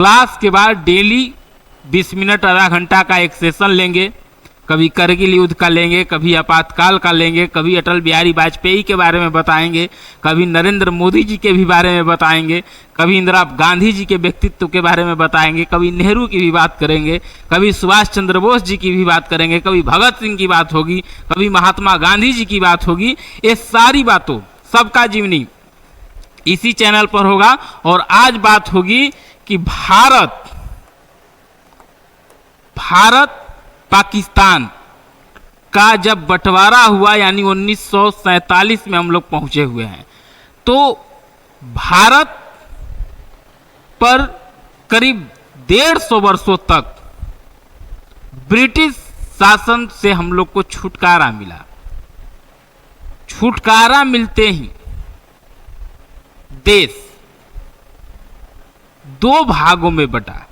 Class के बाद daily 20 minute आधा घंटा का एक सेशन लेंगे। कभी करगिल युद्ध का लेंगे, कभी आपातकाल का लेंगे, कभी अटल बिहारी वाजपेयी के बारे में बताएंगे, कभी नरेंद्र मोदी जी के भी बारे में बताएंगे, कभी इंदिरा गांधी जी के व्यक्तित्व के बारे में बताएंगे, कभी नेहरू की भी बात करेंगे, कभी सुभाष चंद्र बोस जी की भी बात करेंगे, कभी भगत सिंह की बात होगी, कभी महात्मा गांधी जी की बात होगी। ये सारी बातों सबका जीवनी इसी चैनल पर होगा। और आज बात होगी कि भारत पाकिस्तान का जब बंटवारा हुआ, यानी 1947 में हम लोग पहुंचे हुए हैं, तो भारत पर करीब 150 वर्षों तक ब्रिटिश शासन से हम लोग को छुटकारा मिला। छुटकारा मिलते ही देश दो भागों में बटा।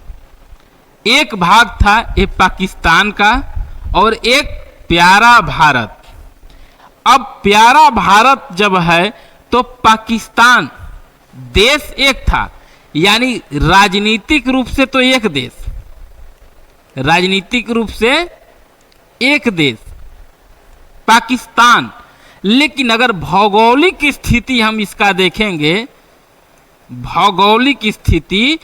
एक भाग था ये पाकिस्तान का और एक प्यारा भारत। अब प्यारा भारत जब है तो पाकिस्तान देश एक था, यानी राजनीतिक रूप से तो एक देश, राजनीतिक रूप से एक देश पाकिस्तान। लेकिन अगर भौगोलिक स्थिति हम इसका देखेंगे, भौगोलिक स्थिति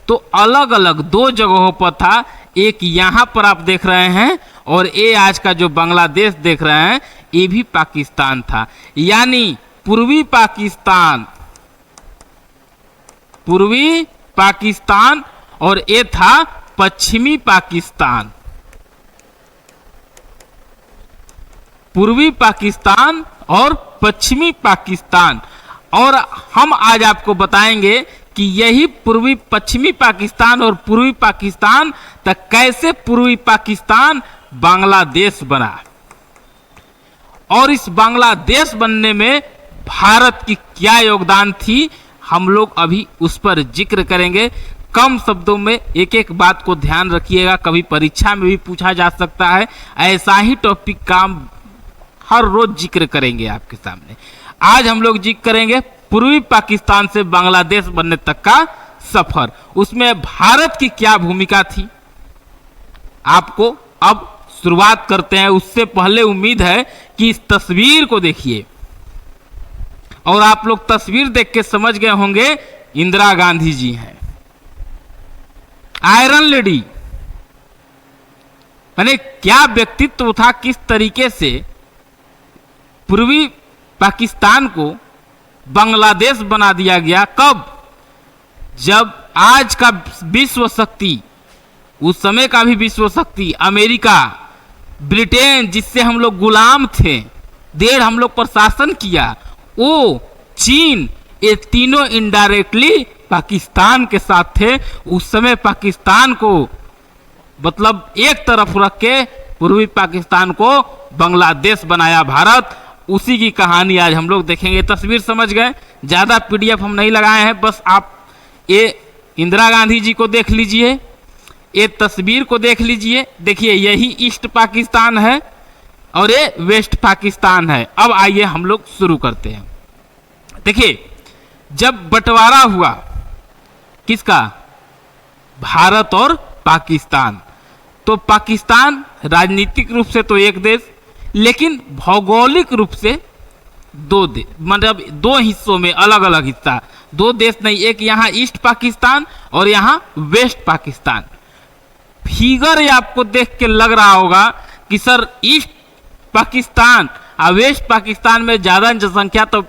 तो अलग अलग दो जगहों पर था। एक यहाँ पर आप देख रहे हैं और ये आज का जो बांग्लादेश देख रहे हैं, ये भी पाकिस्तान था। यानी पूर्वी पाकिस्तान और ये था पश्चिमी पाकिस्तान। पूर्वी पाकिस्तान और पश्चिमी पाकिस्तान। और हम आज आपको बताएंगे कि यही पूर्वी पश्चिमी पाकिस्तान और पूर्वी पाकिस्तान तक कैसे पूर्वी पाकिस्तान बांग्लादेश बना, और इस बांग्लादेश बनने में भारत की क्या योगदान थी, हम लोग अभी उस पर जिक्र करेंगे। कम शब्दों में एक एक बात को ध्यान रखिएगा, कभी परीक्षा में भी पूछा जा सकता है। ऐसा ही टॉपिक का हर रोज जिक्र करेंगे आपके सामने। आज हम लोग जिक्र करेंगे पूर्वी पाकिस्तान से बांग्लादेश बनने तक का सफर, उसमें भारत की क्या भूमिका थी। आपको अब शुरुआत करते हैं। उससे पहले उम्मीद है कि इस तस्वीर को देखिए, और आप लोग तस्वीर देख के समझ गए होंगे इंदिरा गांधी जी हैं, आयरन लेडी। मैंने क्या व्यक्तित्व था, किस तरीके से पूर्वी पाकिस्तान को बांग्लादेश बना दिया गया। कब? जब आज का विश्व शक्ति, उस समय का भी विश्व शक्ति अमेरिका, ब्रिटेन, जिससे हम लोग गुलाम थे, देर हम लोग पर शासन किया, वो चीन, ये तीनों इनडायरेक्टली पाकिस्तान के साथ थे। उस समय पाकिस्तान को मतलब एक तरफ रख के पूर्वी पाकिस्तान को बांग्लादेश बनाया भारत। उसी की कहानी आज हम लोग देखेंगे। तस्वीर समझ गए, ज़्यादा पीडीएफ हम नहीं लगाए हैं, बस आप ये इंदिरा गांधी जी को देख लीजिए, ये तस्वीर को देख लीजिए। देखिए यही ईस्ट पाकिस्तान है और ये वेस्ट पाकिस्तान है। अब आइए हम लोग शुरू करते हैं। देखिए जब बंटवारा हुआ किसका, भारत और पाकिस्तान, तो पाकिस्तान राजनीतिक रूप से तो एक देश, लेकिन भौगोलिक रूप से दो देश, मतलब दो हिस्सों में अलग अलग हिस्सा, दो देश नहीं, एक यहाँ ईस्ट पाकिस्तान और यहाँ वेस्ट पाकिस्तान। फिगर आपको देख के लग रहा होगा कि सर ईस्ट पाकिस्तान और वेस्ट पाकिस्तान में ज़्यादा जनसंख्या तो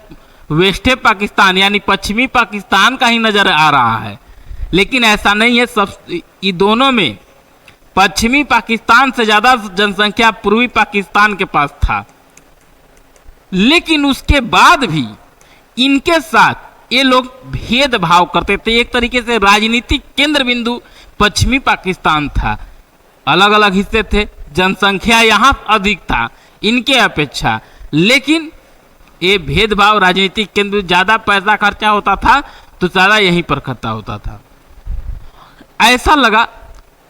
वेस्ट पाकिस्तान यानी पश्चिमी पाकिस्तान का ही नज़र आ रहा है, लेकिन ऐसा नहीं है। सब ये दोनों में पश्चिमी पाकिस्तान से ज़्यादा जनसंख्या पूर्वी पाकिस्तान के पास था। लेकिन उसके बाद भी इनके साथ ये लोग भेदभाव करते थे। एक तरीके से राजनीतिक केंद्र बिंदु पश्चिमी पाकिस्तान था, अलग अलग हिस्से थे, जनसंख्या यहाँ अधिक था इनके अपेक्षा, लेकिन ये भेदभाव राजनीतिक केंद्र, ज़्यादा पैसा खर्चा होता था तो ज़्यादा यहीं पर खर्चा होता था। ऐसा लगा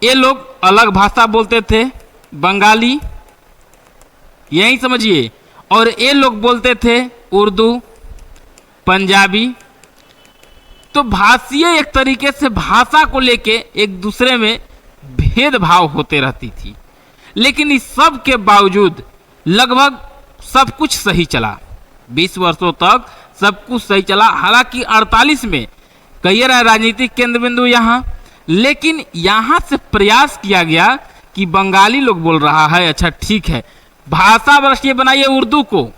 ये लोग अलग भाषा बोलते थे, बंगाली, यही समझिए, और ये लोग बोलते थे उर्दू, पंजाबी, तो भाषीय एक तरीके से भाषा को लेके एक दूसरे में भेदभाव होते रहती थी। लेकिन इस सब के बावजूद लगभग सब कुछ सही चला, 20 वर्षों तक सब कुछ सही चला। हालांकि 48 में कई राजनीतिक केंद्र बिंदु यहाँ, लेकिन यहाँ से प्रयास किया गया कि बंगाली लोग बोल रहा है, अच्छा ठीक है भाषा राष्ट्रीय बनाइए उर्दू को,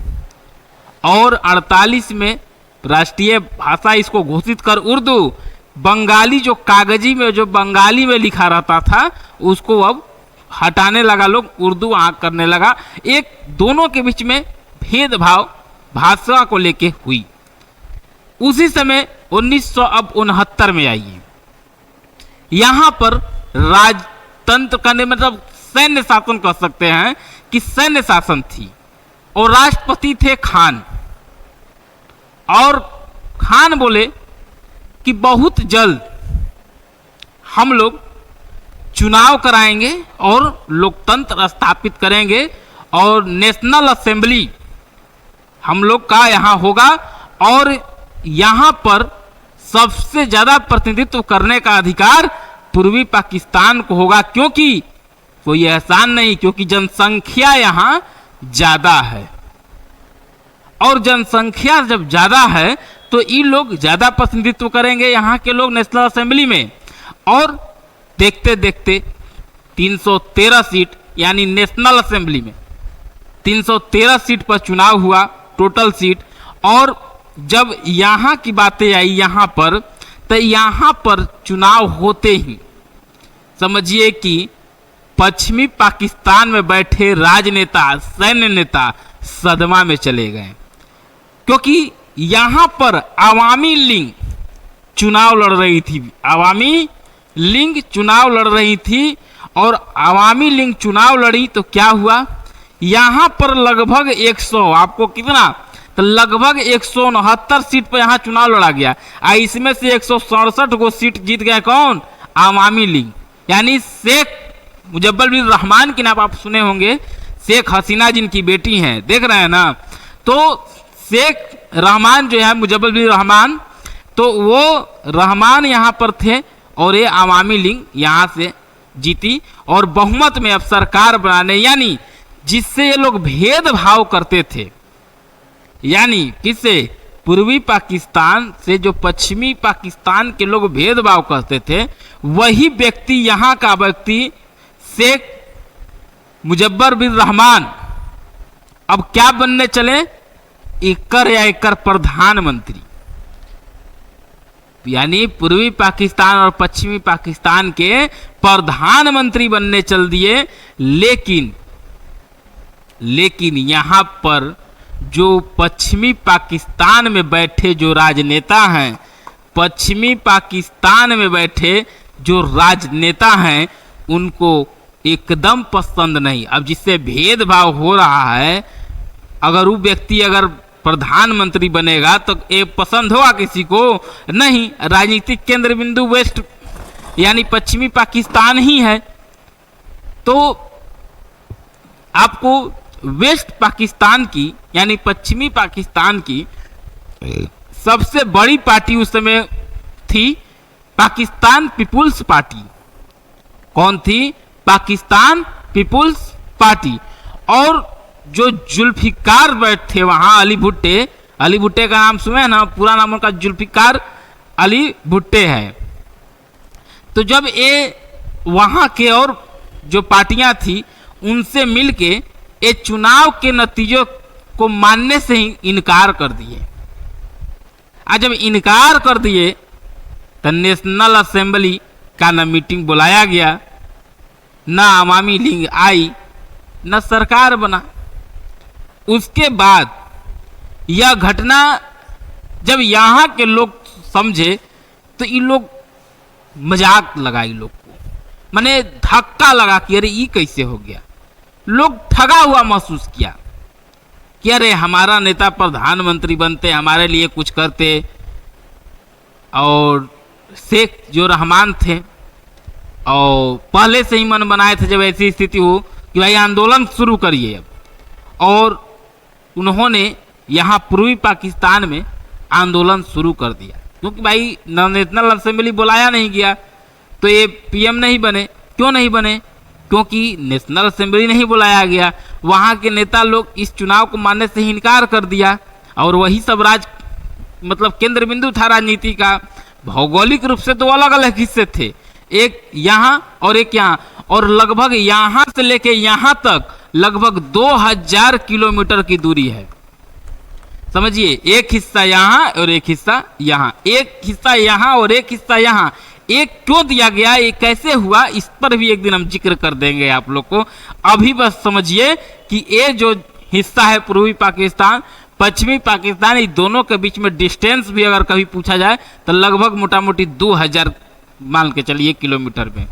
और 48 में राष्ट्रीय भाषा इसको घोषित कर उर्दू। बंगाली जो कागजी में जो बंगाली में लिखा रहता था उसको अब हटाने लगा लोग, उर्दू आँख करने लगा। एक दोनों के बीच में भेदभाव भाषा को लेके हुई। उसी समय 1969 में आइए, यहाँ पर राजतंत्र करने मतलब सैन्य शासन कह सकते हैं कि सैन्य शासन थी, और राष्ट्रपति थे खान। और खान बोले कि बहुत जल्द हम लोग चुनाव कराएंगे और लोकतंत्र स्थापित करेंगे, और नेशनल असेंबली हम लोग का यहाँ होगा, और यहाँ पर सबसे ज़्यादा प्रतिनिधित्व करने का अधिकार पूर्वी पाकिस्तान को होगा, क्योंकि कोई एहसान नहीं, क्योंकि जनसंख्या यहाँ ज़्यादा है, और जनसंख्या जब ज़्यादा है तो ये लोग ज़्यादा प्रतिनिधित्व करेंगे यहाँ के लोग नेशनल असेंबली में। और देखते देखते 313 सीट यानी नेशनल असेंबली में 313 सीट पर चुनाव हुआ, टोटल सीट। और जब यहाँ की बातें आई यहाँ पर, तो यहाँ पर चुनाव होते ही समझिए कि पश्चिमी पाकिस्तान में बैठे राजनेता, सैन्य नेता सदमा में चले गए, क्योंकि यहाँ पर अवामी लीग चुनाव लड़ रही थी। अवामी लीग चुनाव लड़ रही थी, और अवामी लीग चुनाव लड़ी तो क्या हुआ, यहाँ पर लगभग 100 आपको कितना, तो लगभग 169 सीट पर यहाँ चुनाव लड़ा गया। इसमें से 167 को सीट जीत गए कौन, अवामी लीग, यानी शेख मुजब्बर बिन रहमान की नाम आप सुने होंगे, शेख हसीना जिनकी बेटी हैं, देख रहे हैं ना। तो शेख रहमान जो है मुजब्बर बिन रहमान, तो वो रहमान यहाँ पर थे, और ये अवामी लीग यहाँ से जीती, और बहुमत में अब सरकार बनाने, यानी जिससे ये लोग भेदभाव करते थे, यानी किससे, पूर्वी पाकिस्तान से जो पश्चिमी पाकिस्तान के लोग भेदभाव करते थे, वही व्यक्ति यहाँ का व्यक्ति शेख मुजब्बर बिन रहमान अब क्या बनने चले, एकड़ प्रधानमंत्री, यानी पूर्वी पाकिस्तान और पश्चिमी पाकिस्तान के प्रधानमंत्री बनने चल दिए। लेकिन यहाँ पर जो पश्चिमी पाकिस्तान में बैठे जो राजनेता हैं, पश्चिमी पाकिस्तान में बैठे जो राजनेता हैं, उनको एकदम पसंद नहीं। अब जिससे भेदभाव हो रहा है, अगर वो व्यक्ति अगर प्रधानमंत्री बनेगा तो ये पसंद होगा किसी को नहीं। राजनीतिक केंद्र बिंदु वेस्ट यानी पश्चिमी पाकिस्तान ही है, तो आपको वेस्ट पाकिस्तान की यानी पश्चिमी पाकिस्तान की सबसे बड़ी पार्टी उस समय थी पाकिस्तान पीपुल्स पार्टी। कौन थी, पाकिस्तान पीपुल्स पार्टी। और जो जुल्फिकार बैठे वहाँ अली भुट्टे का नाम सुने ना, पूरा नाम उनका जुल्फिकार अली भुट्टे है। तो जब ये वहाँ के और जो पार्टियां थी उनसे मिलके ये चुनाव के नतीजों को मानने से ही इनकार कर दिए। आज जब इनकार कर दिए तो नेशनल असेंबली का न मीटिंग बुलाया गया, न अवामी लीग आई, न सरकार बना। उसके बाद यह घटना जब यहाँ के लोग समझे तो ये लोग मजाक लगा, ये लोग को माने धक्का लगा कि अरे ये कैसे हो गया। लोग ठगा हुआ महसूस किया कि अरे हमारा नेता प्रधानमंत्री बनते, हमारे लिए कुछ करते। और शेख जो रहमान थे और पहले से ही मन बनाए थे जब ऐसी स्थिति हो कि भाई आंदोलन शुरू करिए अब, और उन्होंने यहाँ पूर्वी पाकिस्तान में आंदोलन शुरू कर दिया। क्योंकि भाई नेशनल असेंबली बुलाया नहीं गया तो ये पीएम नहीं बने। क्यों नहीं बने? क्योंकि नेशनल असेंबली नहीं बुलाया गया, वहाँ के नेता लोग इस चुनाव को मानने से ही इनकार कर दिया और वही सब मतलब केंद्र बिंदु था राजनीति का। भौगोलिक रूप से तो अलग अलग हिस्से थे, एक यहाँ और एक यहाँ, और लगभग यहाँ से लेके यहाँ तक लगभग 2000 किलोमीटर की दूरी है। समझिए, एक हिस्सा यहाँ और एक हिस्सा यहाँ, एक हिस्सा यहाँ और एक हिस्सा यहाँ। एक क्यों दिया गया, ये कैसे हुआ, इस पर भी एक दिन हम जिक्र कर देंगे आप लोग को। अभी बस समझिए कि ये जो हिस्सा है पूर्वी पाकिस्तान, पश्चिमी पाकिस्तान, इस दोनों के बीच में डिस्टेंस भी अगर कभी पूछा जाए तो लगभग मोटा मोटी 2000 मान के चलिए किलोमीटर में।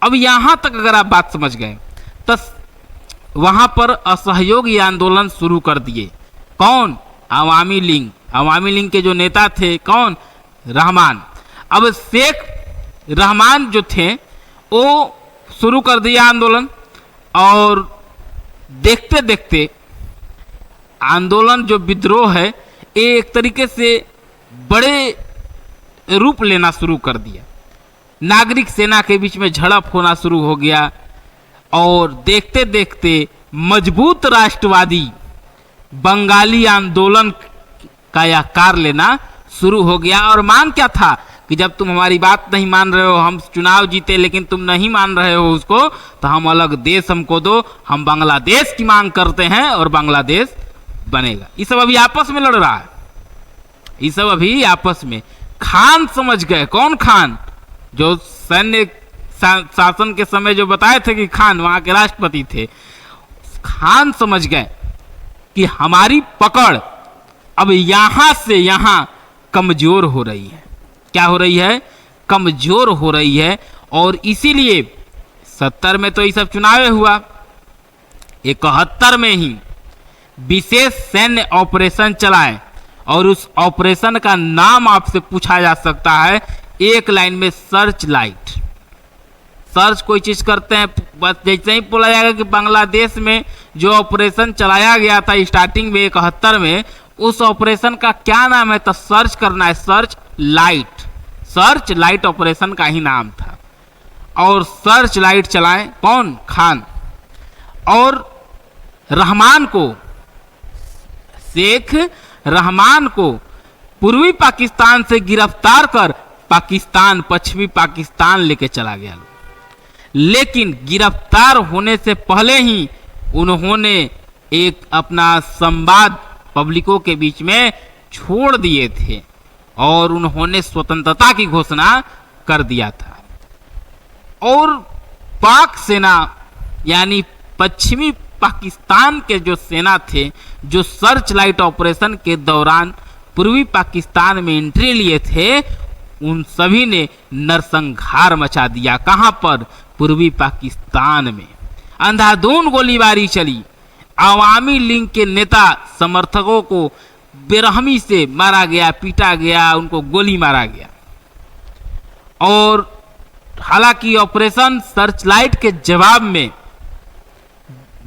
अब यहाँ तक अगर आप बात समझ गए तो वहाँ पर असहयोगी आंदोलन शुरू कर दिए। कौन? अवामी लीग। अवामी लीग के जो नेता थे कौन? रहमान। अब शेख रहमान जो थे वो शुरू कर दिया आंदोलन, और देखते देखते आंदोलन जो विद्रोह है ये एक तरीके से बड़े रूप लेना शुरू कर दिया। नागरिक सेना के बीच में झड़प होना शुरू हो गया और देखते देखते मजबूत राष्ट्रवादी बंगाली आंदोलन का आकार लेना शुरू हो गया। और मान क्या था कि जब तुम हमारी बात नहीं मान रहे हो, हम चुनाव जीते लेकिन तुम नहीं मान रहे हो उसको, तो हम अलग देश हमको दो, हम बांग्लादेश की मांग करते हैं और बांग्लादेश बनेगा। ये सब अभी आपस में लड़ रहा है, ये सब अभी आपस में। खान समझ गए। कौन खान? जो सैन्य शासन के समय जो बताए थे कि खान वहां के राष्ट्रपति थे, खान समझ गए कि हमारी पकड़ अब यहां से यहां कमजोर हो रही है। क्या हो रही है? कमजोर हो रही है। और इसीलिए 70 में तो ये सब चुनाव हुआ, 71 में ही विशेष सैन्य ऑपरेशन चलाए, और उस ऑपरेशन का नाम आपसे पूछा जा सकता है एक लाइन में, सर्च लाइट। सर्च कोई चीज करते हैं, बस जैसे ही बोला जाएगा कि बांग्लादेश में जो ऑपरेशन चलाया गया था स्टार्टिंग में 71 में, उस ऑपरेशन का क्या नाम है, तो सर्च करना है, search light. Search light operation का ही नाम था। और सर्च लाइट चलाए कौन? खान। और रहमान को, शेख रहमान को पूर्वी पाकिस्तान से गिरफ्तार कर पाकिस्तान, पश्चिमी पाकिस्तान लेके चला गया। लेकिन गिरफ्तार होने से पहले ही उन्होंने एक अपना संवाद पब्लिकों के बीच में छोड़ दिए थे और उन्होंने स्वतंत्रता की घोषणा कर दिया था। और पाक सेना यानी पश्चिमी पाकिस्तान के जो सेना थे, जो सर्च लाइट ऑपरेशन के दौरान पूर्वी पाकिस्तान में एंट्री लिए थे, उन सभी ने नरसंहार मचा दिया। कहां पर? पूर्वी पाकिस्तान में। अंधाधुंध गोलीबारी चली। अवामी लीग के नेता समर्थकों को बेरहमी से मारा गया, पीटा गया, उनको गोली मारा गया। और हालांकि ऑपरेशन सर्चलाइट के जवाब में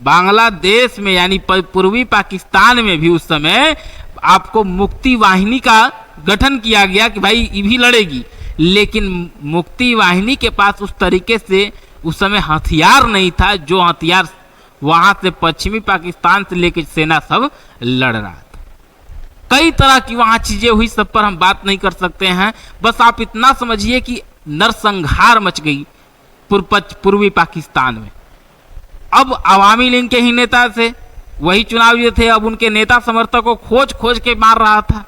बांग्लादेश में यानी पूर्वी पाकिस्तान में भी उस समय आपको मुक्ति वाहिनी का गठन किया गया कि भाई ये भी लड़ेगी। लेकिन मुक्ति वाहिनी के पास उस तरीके से उस समय हथियार नहीं था, जो हथियार वहां से पश्चिमी पाकिस्तान से लेकर सेना सब लड़ रहा था। कई तरह की वहां चीजें हुई, सब पर हम बात नहीं कर सकते हैं। बस आप इतना समझिए कि नरसंहार मच गई पूर्वी पाकिस्तान में। अब अवामी लीग के ही नेता से वही चुनाव ये थे, अब उनके नेता समर्थकों को खोज खोज के मार रहा था,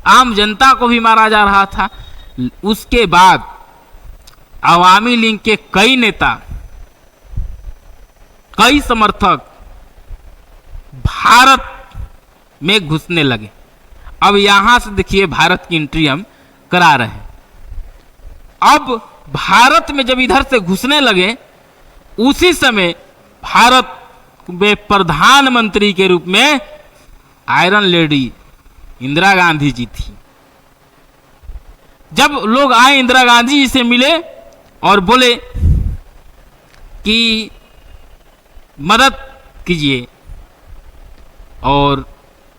आम जनता को भी मारा जा रहा था। उसके बाद अवामी लीग के कई नेता, कई समर्थक भारत में घुसने लगे। अब यहां से देखिए भारत की एंट्री हम करा रहे हैं। अब भारत में जब इधर से घुसने लगे, उसी समय भारत में प्रधानमंत्री के रूप में आयरन लेडी इंदिरा गांधी जी थी। जब लोग आए इंदिरा गांधी जी से मिले और बोले कि मदद कीजिए, और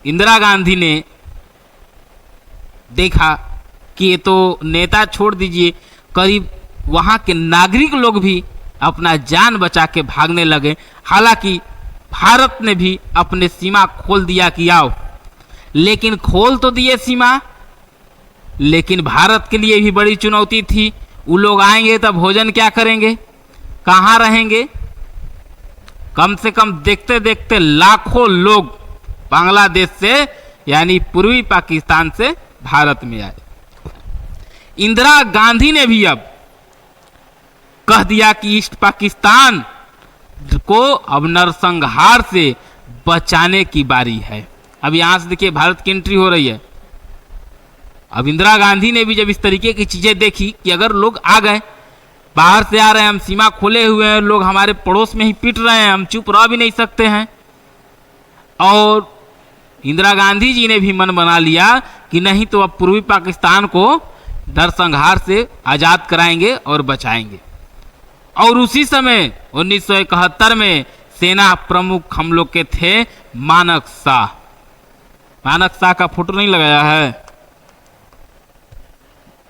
इंदिरा गांधी ने देखा कि ये तो नेता छोड़ दीजिए, करीब वहाँ के नागरिक लोग भी अपना जान बचा के भागने लगे। हालांकि भारत ने भी अपने सीमा खोल दिया कि आओ, लेकिन खोल तो दिए सीमा, लेकिन भारत के लिए भी बड़ी चुनौती थी। वो लोग आएंगे तब भोजन क्या करेंगे, कहाँ रहेंगे। कम से कम देखते देखते लाखों लोग बांग्लादेश से यानी पूर्वी पाकिस्तान से भारत में आए। इंदिरा गांधी ने भी अब कह दिया कि ईस्ट पाकिस्तान को अब नरसंहार से बचाने की बारी है। अब यहां से देखिए भारत की एंट्री हो रही है। अब इंदिरा गांधी ने भी जब इस तरीके की चीजें देखी कि अगर लोग आ गए, बाहर से आ रहे हैं, हम सीमा खोले हुए हैं, लोग हमारे पड़ोस में ही पीट रहे हैं, हम चुप रह भी नहीं सकते हैं। और इंदिरा गांधी जी ने भी मन बना लिया कि नहीं तो अब पूर्वी पाकिस्तान को नरसंहार से आज़ाद कराएंगे और बचाएंगे। और उसी समय 1971 में सेना प्रमुख हम लोग के थे मानक शाह। मानक शाह का फोटो नहीं लगाया है?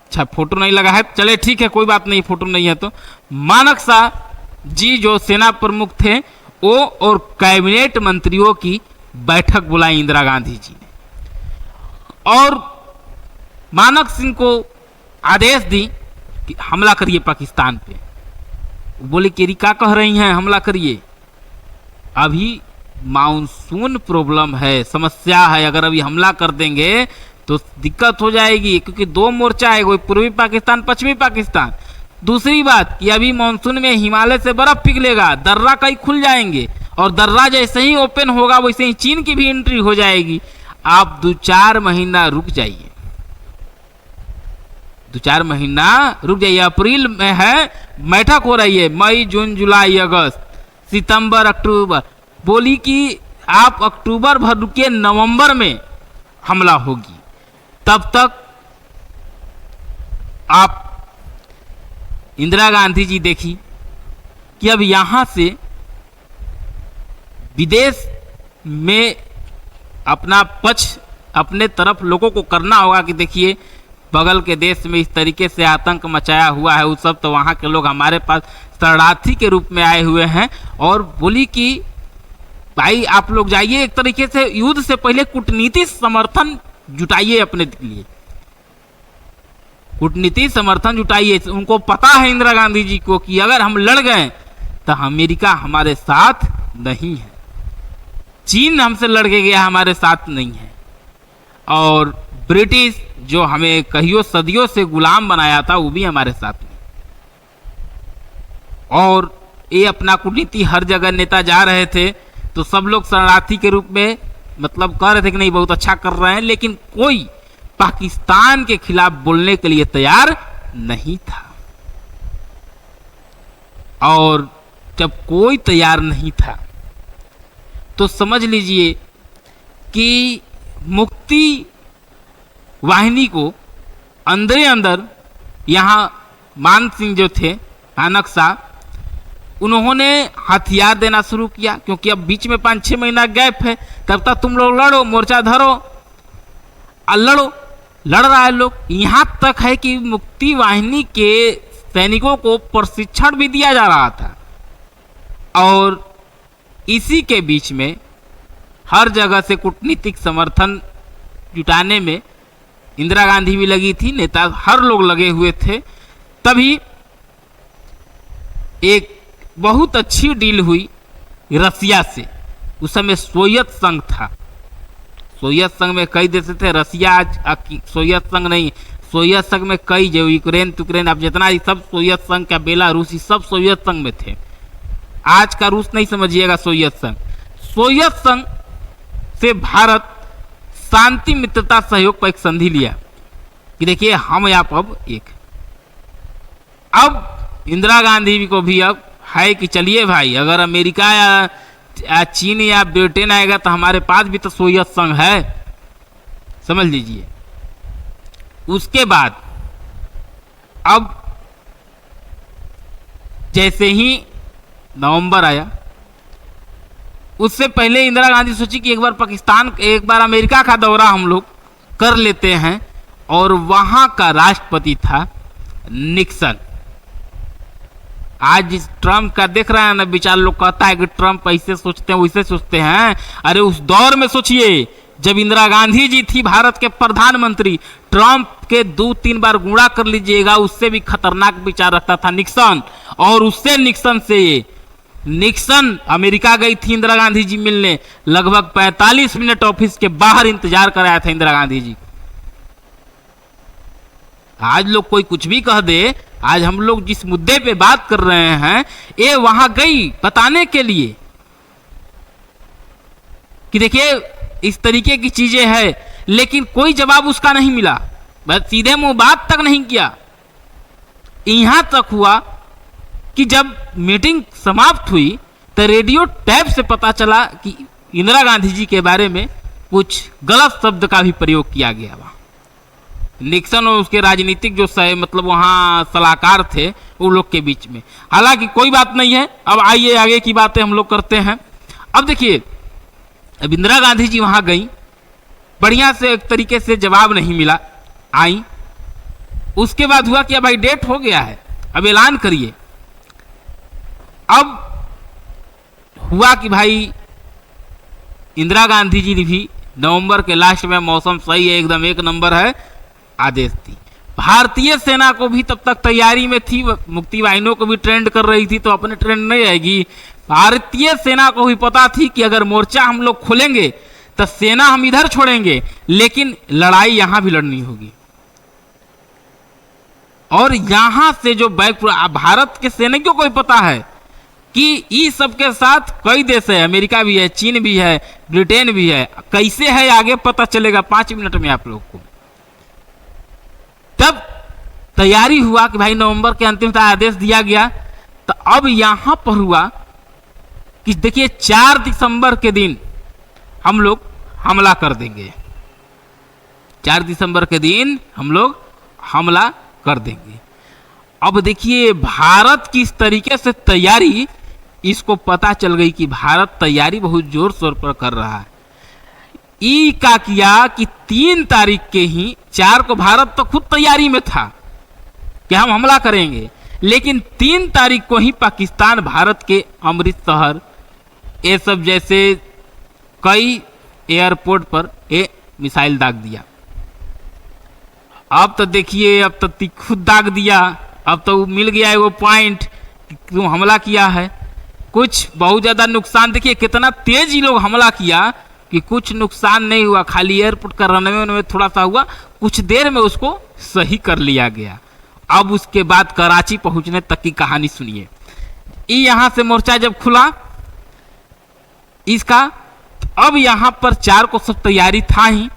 अच्छा, फोटो नहीं लगा है, चले ठीक है, कोई बात नहीं, फोटो नहीं है तो। मानक शाह जी जो सेना प्रमुख थे, वो और कैबिनेट मंत्रियों की बैठक बुलाई इंदिरा गांधी जी ने और मानक सिंह को आदेश दी कि हमला करिए पाकिस्तान पे। बोले केरी क्या कह रही हैं, हमला करिए? अभी मानसून प्रॉब्लम है, समस्या है, अगर अभी हमला कर देंगे तो दिक्कत हो जाएगी, क्योंकि दो मोर्चा है, कोई पूर्वी पाकिस्तान, पश्चिमी पाकिस्तान। दूसरी बात कि अभी मानसून में हिमालय से बर्फ पिघलेगा, दर्रा कई खुल जाएंगे, और दर्रा जैसे ही ओपन होगा वैसे ही चीन की भी एंट्री हो जाएगी। आप 2-4 महीना रुक जाइए, 2-4 महीना रुक जाइए। अप्रैल में है, बैठक हो रही है, मई, जून, जुलाई, अगस्त, सितंबर, अक्टूबर। बोली कि आप अक्टूबर भर रुके, नवंबर में हमला होगी, तब तक आप इंदिरा गांधी जी देखी कि अब यहां से विदेश में अपना पक्ष अपने तरफ लोगों को करना होगा कि देखिए बगल के देश में इस तरीके से आतंक मचाया हुआ है, उस सब तो वहाँ के लोग हमारे पास शरणार्थी के रूप में आए हुए हैं। और बोली कि भाई आप लोग जाइए, एक तरीके से युद्ध से पहले कूटनीतिक समर्थन जुटाइए अपने लिए, कूटनीतिक समर्थन जुटाइए। उनको पता है इंदिरा गांधी जी को कि अगर हम लड़ गए तो अमेरिका हमारे साथ नहीं है, चीन हमसे लड़ के गया, हमारे साथ नहीं है, और ब्रिटिश जो हमें कहियो सदियों से गुलाम बनाया था वो भी हमारे साथ नहीं। और ये अपना कूटनीति हर जगह नेता जा रहे थे तो सब लोग शरणार्थी के रूप में मतलब कह रहे थे कि नहीं बहुत अच्छा कर रहे हैं, लेकिन कोई पाकिस्तान के खिलाफ बोलने के लिए तैयार नहीं था। और जब कोई तैयार नहीं था तो समझ लीजिए कि मुक्ति वाहिनी को अंदर अंदर यहाँ मान सिंह जो थे, मानक शाह, उन्होंने हथियार देना शुरू किया, क्योंकि अब बीच में 5-6 महीना गैप है, तब तक तुम लोग लड़ो, मोर्चा धरो और लड़ो। लड़ रहा है लोग, यहाँ तक है कि मुक्ति वाहिनी के सैनिकों को प्रशिक्षण भी दिया जा रहा था। और इसी के बीच में हर जगह से कूटनीतिक समर्थन जुटाने में इंदिरा गांधी भी लगी थी, नेता हर लोग लगे हुए थे। तभी एक बहुत अच्छी डील हुई रसिया से। उस समय सोवियत संघ था, सोवियत संघ में कई देश थे, रसिया आज सोवियत संघ नहीं, सोवियत संघ में कई जो यूक्रेन अब जितना ही सब सोवियत संघ का, बेलारूसी सब सोवियत संघ में थे। आज का रूस नहीं समझिएगा, सोवियत संघ। सोवियत संघ से भारत शांति मित्रता सहयोग पर एक संधि लिया कि देखिए हम आप अब एक। अब इंदिरा गांधी को भी अब है कि चलिए भाई, अगर अमेरिका या चीन या ब्रिटेन आएगा तो हमारे पास भी तो सोवियत संघ है, समझ लीजिए। उसके बाद अब जैसे ही नवंबर आया, उससे पहले इंदिरा गांधी सोची कि एक बार पाकिस्तान, एक बार अमेरिका का दौरा हम लोग कर लेते हैं और वहां का राष्ट्रपति था निक्सन। आज इस ट्रंप का देख रहे हैं ना, विचार लोग कहता है कि ट्रंप ऐसे सोचते हैं वैसे सोचते हैं। अरे उस दौर में सोचिए जब इंदिरा गांधी जी थी भारत के प्रधानमंत्री, ट्रंप के 2-3 बार गुणा कर लीजिएगा, उससे भी खतरनाक विचार रखता था निक्सन। और उससे निक्सन अमेरिका गई थी इंदिरा गांधी जी मिलने, लगभग 45 मिनट ऑफिस के बाहर इंतजार कराया था इंदिरा गांधी जी। आज लोग कोई कुछ भी कह दे, आज हम लोग जिस मुद्दे पे बात कर रहे हैं ये वहां गई बताने के लिए कि देखिए इस तरीके की चीजें हैं, लेकिन कोई जवाब उसका नहीं मिला, बस सीधे मुंह बात तक नहीं किया। यहां तक हुआ कि जब मीटिंग समाप्त हुई तो रेडियो टैप से पता चला कि इंदिरा गांधी जी के बारे में कुछ गलत शब्द का भी प्रयोग किया गया वहां। निक्सन और उसके राजनीतिक जो मतलब वहां सलाहकार थे उन लोग के बीच में। हालांकि कोई बात नहीं है, अब आइए आगे की बातें हम लोग करते हैं। अब देखिए अब इंदिरा गांधी जी वहां गई, बढ़िया से एक तरीके से जवाब नहीं मिला, आई। उसके बाद हुआ कि अब भाई डेट हो गया है, अब ऐलान करिए। अब हुआ कि भाई इंदिरा गांधी जी भी नवंबर के लास्ट में, मौसम सही है एकदम एक नंबर है, आदेश दी। भारतीय सेना को भी तब तक तैयारी में थी, मुक्ति वाहिनियों को भी ट्रेंड कर रही थी, तो अपने ट्रेंड नहीं रहेगी। भारतीय सेना को भी पता थी कि अगर मोर्चा हम लोग खोलेंगे तो सेना हम इधर छोड़ेंगे, लेकिन लड़ाई यहां भी लड़नी होगी। और यहां से जो भारत के सैनिकों को भी पता है कि इस सब के साथ कई देश है, अमेरिका भी है, चीन भी है, ब्रिटेन भी है। कैसे है आगे पता चलेगा 5 मिनट में आप लोग को। तब तैयारी हुआ कि भाई नवंबर के अंतिम तक आदेश दिया गया। तो अब यहां पर हुआ कि देखिए 4 दिसंबर के दिन हम लोग हमला कर देंगे, 4 दिसंबर के दिन हम लोग हमला कर देंगे। अब देखिए भारत की इस तरीके से तैयारी, इसको पता चल गई कि भारत तैयारी बहुत जोर शोर पर कर रहा है। ई का किया कि 3 तारीख के ही, 4 को भारत तो खुद तैयारी में था कि हम हमला करेंगे, लेकिन 3 तारीख को ही पाकिस्तान भारत के अमृतसर ये सब जैसे कई एयरपोर्ट पर ये मिसाइल दाग दिया। अब तो देखिए अब तो खुद दाग दिया, अब तो मिल गया है वो पॉइंट क्यों हमला किया है। कुछ बहुत ज्यादा नुकसान, देखिए कितना तेज ही लोग हमला किया कि कुछ नुकसान नहीं हुआ, खाली एयरपोर्ट का रनवे में थोड़ा सा हुआ, कुछ देर में उसको सही कर लिया गया। अब उसके बाद कराची पहुंचने तक की कहानी सुनिए। यहां से मोर्चा जब खुला इसका, अब यहां पर 4 को सब तैयारी था ही,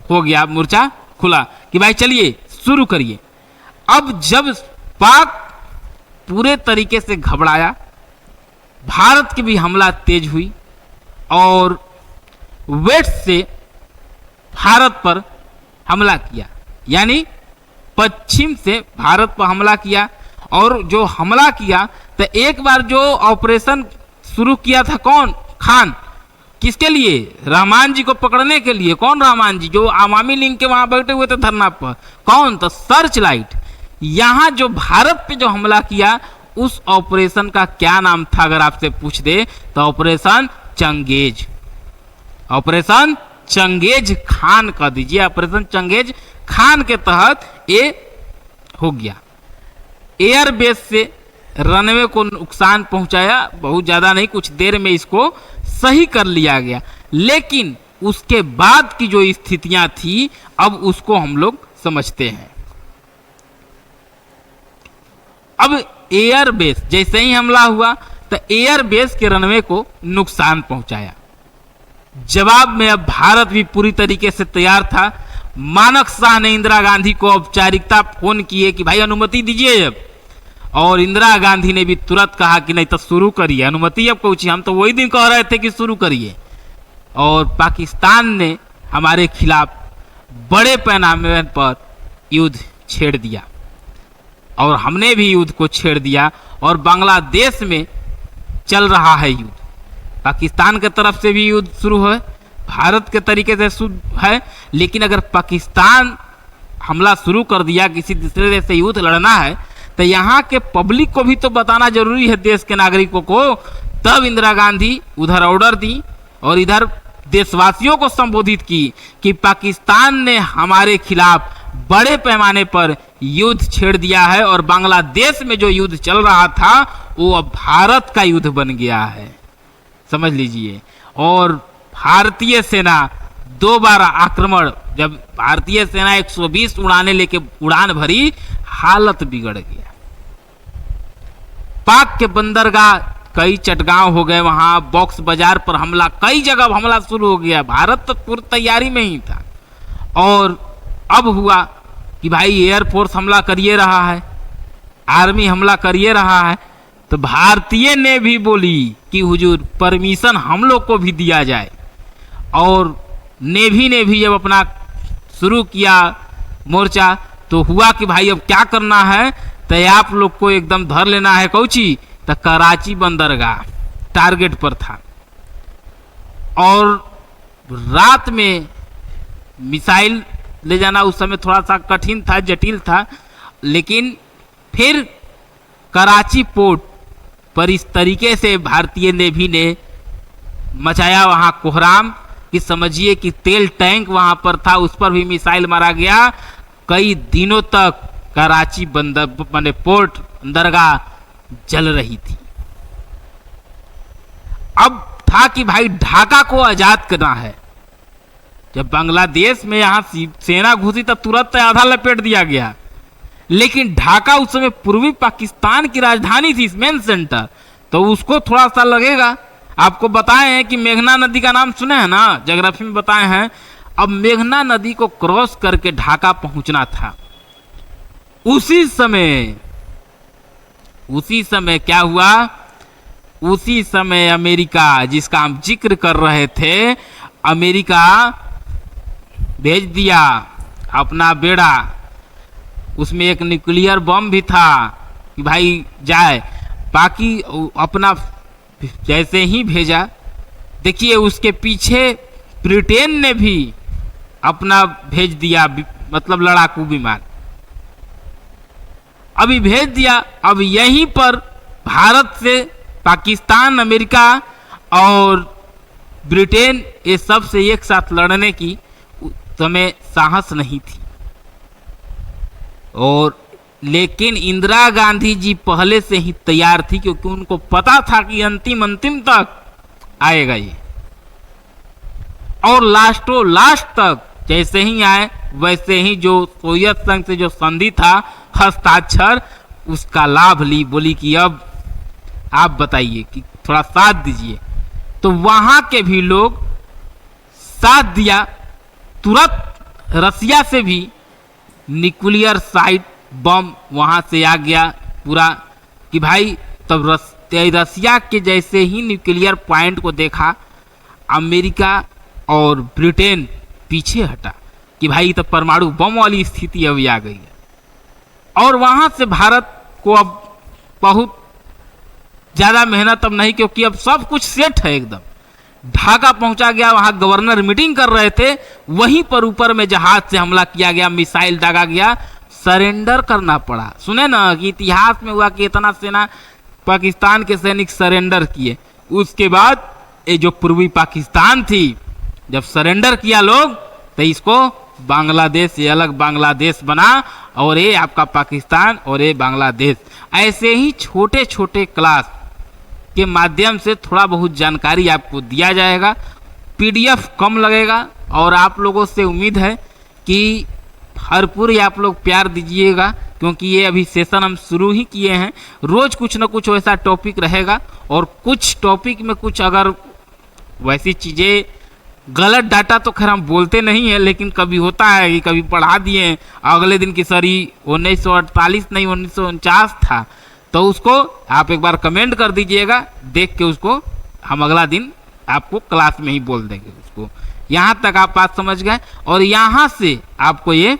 हो गया मोर्चा खुला कि भाई चलिए शुरू करिए। अब जब पाक पूरे तरीके से घबराया, भारत की भी हमला तेज हुई और वेस्ट से भारत पर हमला किया, यानी पश्चिम से भारत पर हमला किया। और जो हमला किया तो एक बार जो ऑपरेशन शुरू किया था कौन, खान, किसके लिए, रहमान जी को पकड़ने के लिए। कौन रहमान जी, जो आवामी लीग के वहां बैठे हुए थे धरना पर, कौन, तो सर्च लाइट। यहां जो भारत पे जो हमला किया उस ऑपरेशन का क्या नाम था अगर आपसे पूछ दे तो ऑपरेशन चंगेज, ऑपरेशन चंगेज खान कह दीजिए। ऑपरेशन चंगेज खान के तहत ये हो गया। एयरबेस से रनवे को नुकसान पहुंचाया, बहुत ज्यादा नहीं, कुछ देर में इसको सही कर लिया गया। लेकिन उसके बाद की जो स्थितियां थी अब उसको हम लोग समझते हैं। अब एयरबेस जैसे ही हमला हुआ तो एयरबेस के रनवे को नुकसान पहुंचाया। जवाब में अब भारत भी पूरी तरीके से तैयार था। मानक शाह ने इंदिरा गांधी को औपचारिकता फोन किए कि भाई अनुमति दीजिए अब, और इंदिरा गांधी ने भी तुरंत कहा कि नहीं तो शुरू करिए, अनुमति अब पूछिए, हम तो वही दिन कह रहे थे कि शुरू करिए। और पाकिस्तान ने हमारे खिलाफ बड़े पैमाने पर युद्ध छेड़ दिया और हमने भी युद्ध को छेड़ दिया और बांग्लादेश में चल रहा है युद्ध। पाकिस्तान के तरफ से भी युद्ध शुरू है, भारत के तरीके से शुरू है, लेकिन अगर पाकिस्तान हमला शुरू कर दिया, किसी दूसरे देश से युद्ध लड़ना है, तो यहाँ के पब्लिक को भी तो बताना जरूरी है, देश के नागरिकों को। तब इंदिरा गांधी उधर ऑर्डर दी और इधर देशवासियों को संबोधित की कि पाकिस्तान ने हमारे खिलाफ बड़े पैमाने पर युद्ध छेड़ दिया है और बांग्लादेश में जो युद्ध चल रहा था वो अब भारत का युद्ध बन गया है, समझ लीजिए। और भारतीय सेना 2 बार आक्रमण, जब भारतीय सेना 120 उड़ाने लेके उड़ान भरी, हालत बिगड़ गया। पाक के बंदरगाह कई चटगांव हो गए, वहां बॉक्स बाजार पर हमला, कई जगह हमला शुरू हो गया। भारत तो पूरी तैयारी में ही था और अब हुआ कि भाई एयरफोर्स हमला करिए रहा है, आर्मी हमला करिए रहा है, तो भारतीय ने भी बोली कि हुजूर परमिशन हम लोग को भी दिया जाए। और नेवी ने भी जब अपना शुरू किया मोर्चा, तो हुआ कि भाई अब क्या करना है, तो आप लोग को एकदम धर लेना है। कौची? तो कराची बंदरगाह टारगेट पर था और रात में मिसाइल ले जाना उस समय थोड़ा सा कठिन था, जटिल था, लेकिन फिर कराची पोर्ट पर इस तरीके से भारतीय नेवी ने मचाया वहां कोहराम कि समझिए कि तेल टैंक वहां पर था, उस पर भी मिसाइल मारा गया। कई दिनों तक कराची बंदर पोर्ट बंदरगाह जल रही थी। अब था कि भाई ढाका को आजाद करना है। जब बांग्लादेश में यहां सेना घुसी तब तुरंत आधा लपेट दिया गया, लेकिन ढाका उस समय पूर्वी पाकिस्तान की राजधानी थी, मेन सेंटर, तो उसको थोड़ा सा लगेगा। आपको बताए हैं कि मेघना नदी का नाम सुने हैं ना, ज्योग्राफी में बताए हैं। अब मेघना नदी को क्रॉस करके ढाका पहुंचना था। उसी समय क्या हुआ? उसी समय अमेरिका, जिसका हम जिक्र कर रहे थे, अमेरिका भेज दिया अपना बेड़ा। उसमें एक न्यूक्लियर बम भी था कि भाई जाए। बाकी अपना जैसे ही भेजा, देखिए उसके पीछे ब्रिटेन ने भी अपना भेज दिया, मतलब लड़ाकू विमान अभी भेज दिया। अब यहीं पर भारत से पाकिस्तान, अमेरिका और ब्रिटेन ये सब से एक साथ लड़ने की समय साहस नहीं थी। और लेकिन इंदिरा गांधी जी पहले से ही तैयार थी, क्योंकि उनको पता था कि अंतिम तक आएगा ये। और लास्ट तक जैसे ही आए, वैसे ही जो सोवियत संघ से जो संधि था हस्ताक्षर, उसका लाभ ली। बोली कि अब आप बताइए कि थोड़ा साथ दीजिए। तो वहां के भी लोग साथ दिया। तुरंत रसिया से भी न्यूक्लियर साइट बम वहां से आ गया पूरा कि भाई, तब रसिया के जैसे ही न्यूक्लियर पॉइंट को देखा, अमेरिका और ब्रिटेन पीछे हटा कि भाई तब परमाणु बम वाली स्थिति अभी आ गई है। और वहां से भारत को अब बहुत ज्यादा मेहनत अब नहीं, क्योंकि अब सब कुछ सेट है एकदम। ढाका पहुंचा गया, वहां गवर्नर मीटिंग कर रहे थे, वहीं पर ऊपर में जहाज से हमला किया गया, मिसाइल दागा गया, सरेंडर करना पड़ा। सुने ना कि इतिहास में हुआ कि इतना सेना पाकिस्तान के सैनिक सरेंडर किए। उसके बाद ये जो पूर्वी पाकिस्तान थी, जब सरेंडर किया लोग, तो इसको बांग्लादेश, ये अलग बांग्लादेश बना, और ये आपका पाकिस्तान और ये बांग्लादेश। ऐसे ही छोटे छोटे क्लास के माध्यम से थोड़ा बहुत जानकारी आपको दिया जाएगा। पीडीएफ कम लगेगा और आप लोगों से उम्मीद है कि भरपूर आप लोग प्यार दीजिएगा, क्योंकि ये अभी सेशन हम शुरू ही किए हैं। रोज कुछ ना कुछ वैसा टॉपिक रहेगा, और कुछ टॉपिक में कुछ अगर वैसी चीज़ें, गलत डाटा तो खैर हम बोलते नहीं है, लेकिन कभी होता है कि कभी पढ़ा दिए अगले दिन की सर 1948 नहीं 1949 था, तो उसको आप एक बार कमेंट कर दीजिएगा, देख के उसको हम अगला दिन आपको क्लास में ही बोल देंगे उसको। यहाँ तक आप बात समझ गए, और यहाँ से आपको ये